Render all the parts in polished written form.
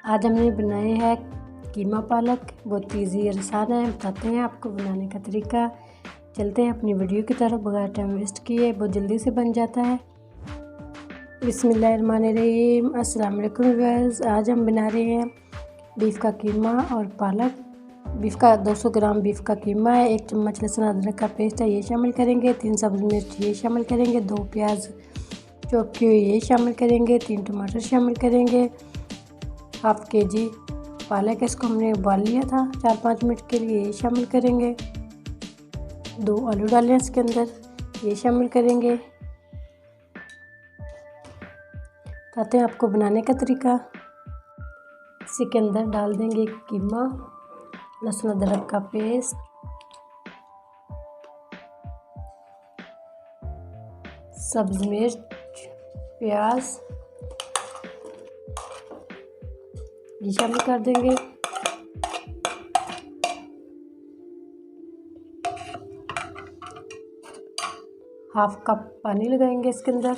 आज हमने बनाए है कीमा पालक। बहुत ईजी और आसान है। बताते हैं आपको बनाने का तरीका। चलते हैं अपनी वीडियो की तरफ बगैर टाइम वेस्ट किए। बहुत जल्दी से बन जाता है। बिस्मिल्लाहिर्रहमानिर्रहीम। अस्सलाम वालेकुम व्यूअर्स। आज हम बना रहे हैं बीफ का कीमा और पालक। बीफ का 200 ग्राम बीफ का कीमा है। 1 चम्मच लहसुन अदरक का पेस्ट है, ये शामिल करेंगे। 3 सब्ज़ मिर्च ये शामिल करेंगे। 2 प्याज चॉप किए हुए ये शामिल करेंगे। 3 टमाटर शामिल करेंगे। हाफ केजी पालक है, इसको हमने उबाल लिया था 4-5 मिनट के लिए, ये शामिल करेंगे। 2 आलू डालें इसके अंदर, ये शामिल करेंगे। बताते हैं आपको बनाने का तरीका। इसी के अंदर डाल देंगे कीमा, लहसुन अदरक का पेस्ट, सब्ज़ मिर्च, प्याज ये शामिल कर देंगे। हाफ कप पानी लगाएंगे इसके अंदर।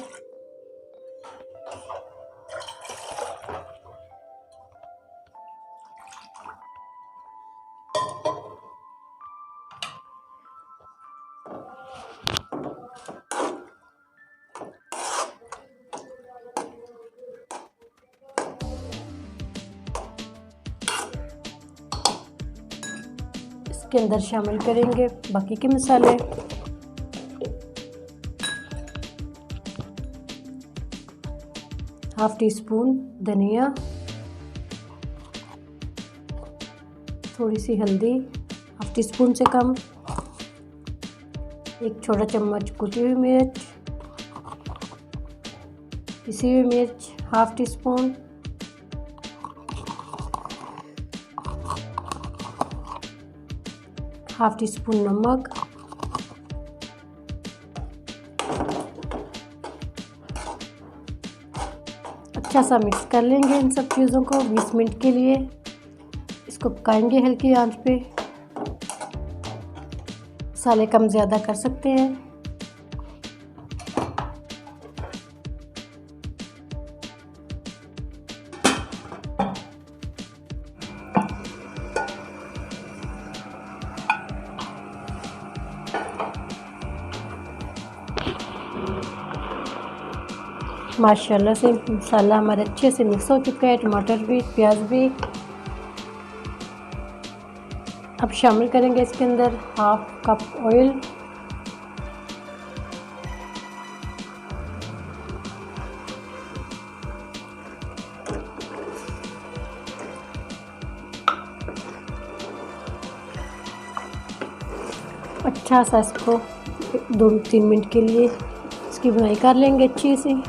इसके अंदर शामिल करेंगे बाकी के मसाले। हाफ टी स्पून धनिया, थोड़ी सी हल्दी, हाफ टी स्पून से कम। 1 छोटा चम्मच कुटी हुई मिर्च, पिसी हुई मिर्च half tea spoon. Half tea spoon नमक। अच्छा सा मिक्स कर लेंगे इन सब चीज़ों को। 20 मिनट के लिए इसको पकाएंगे हल्की आंच पे। मसाले कम ज़्यादा कर सकते हैं। माशाल्लाह से मसाला हमारा अच्छे से मिक्स हो चुका है। टमाटर भी, प्याज भी। अब शामिल करेंगे इसके अंदर हाफ कप ऑयल। अच्छा सा इसको 2-3 मिनट के लिए इसकी भुनाई कर लेंगे अच्छी सी।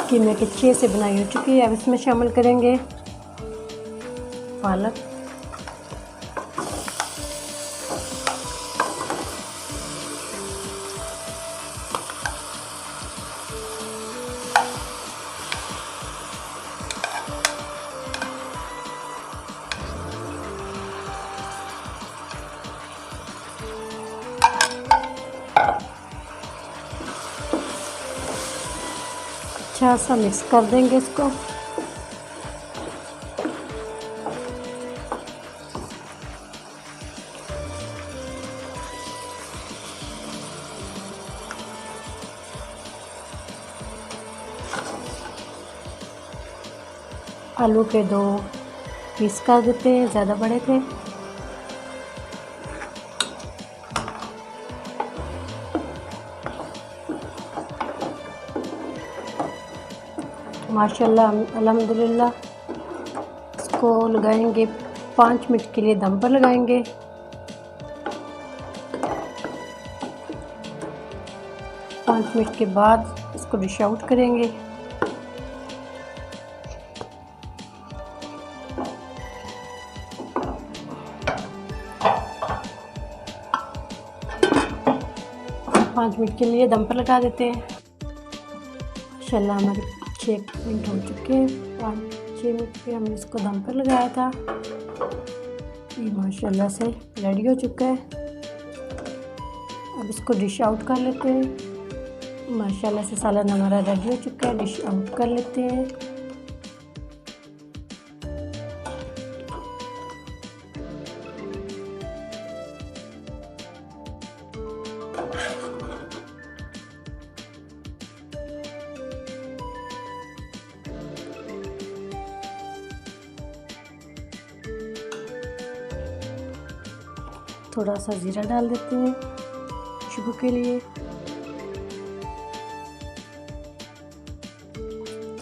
कीमे की अच्छे से बनाई हो चुकी है। अब इसमें शामिल करेंगे पालक। अच्छा सा मिक्स कर देंगे इसको। आलू के 2 पीस कर देते हैं, ज़्यादा बड़े थे। माशाल्लाह अल्हम्दुलिल्लाह। इसको लगाएंगे 5 मिनट के लिए दम पर लगाएंगे। 5 मिनट के बाद इसको डिश आउट करेंगे। पाँच मिनट के लिए दम पर लगा देते हैं। माशाल्लाह हमारे 6 मिनट हो चुके हैं। 5-6 मिनट पे हमने इसको दम पर लगाया था। ये माशाल्लाह से रेडी हो चुका है। अब इसको डिश आउट कर लेते हैं। माशाल्लाह से सालन हमारा रेडी हो चुका है। डिश आउट कर लेते हैं। थोड़ा सा ज़ीरा डाल देते हैं खुशबू के लिए,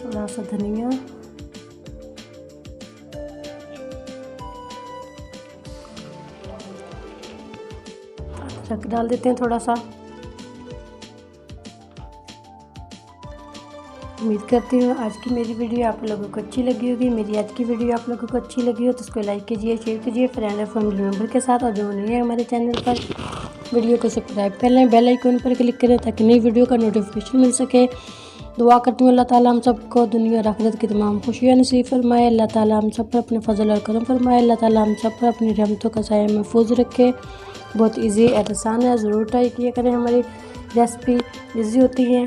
थोड़ा सा धनिया, अदरक डाल देते हैं थोड़ा सा। उम्मीद करती हूँ आज की मेरी वीडियो आप लोगों को अच्छी लगी होगी। मेरी आज की वीडियो आप लोगों को अच्छी लगी हो तो उसको लाइक कीजिए, शेयर कीजिए फ्रेंड और फैमिली मेम्बर के साथ, और जो नहीं है हमारे चैनल पर वीडियो को सब्सक्राइब कर लें, बेल आइकन पर क्लिक करें ताकि नई वीडियो का नोटिफिकेशन मिल सके। दुआ करती हूँ अल्लाह ताला हम सबको दुनिया और आखिरत की तमाम खुशियाँ नसीब फरमाए। अल्लाह ताला हम सब पर अपने फजल और करम फरमाए। अल्लाह ताला हम सब पर अपनी रहमतों का साया महफूज रखे। बहुत ईजी और आसान है, ज़रूर ट्राई किया करें। हमारी रेसिपी ईजी होती है।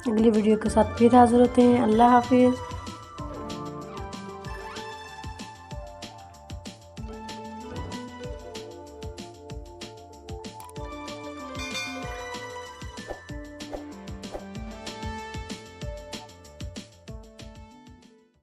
अगली वीडियो के साथ फिर हाज़िर होते हैं। अल्लाह हाफिज़।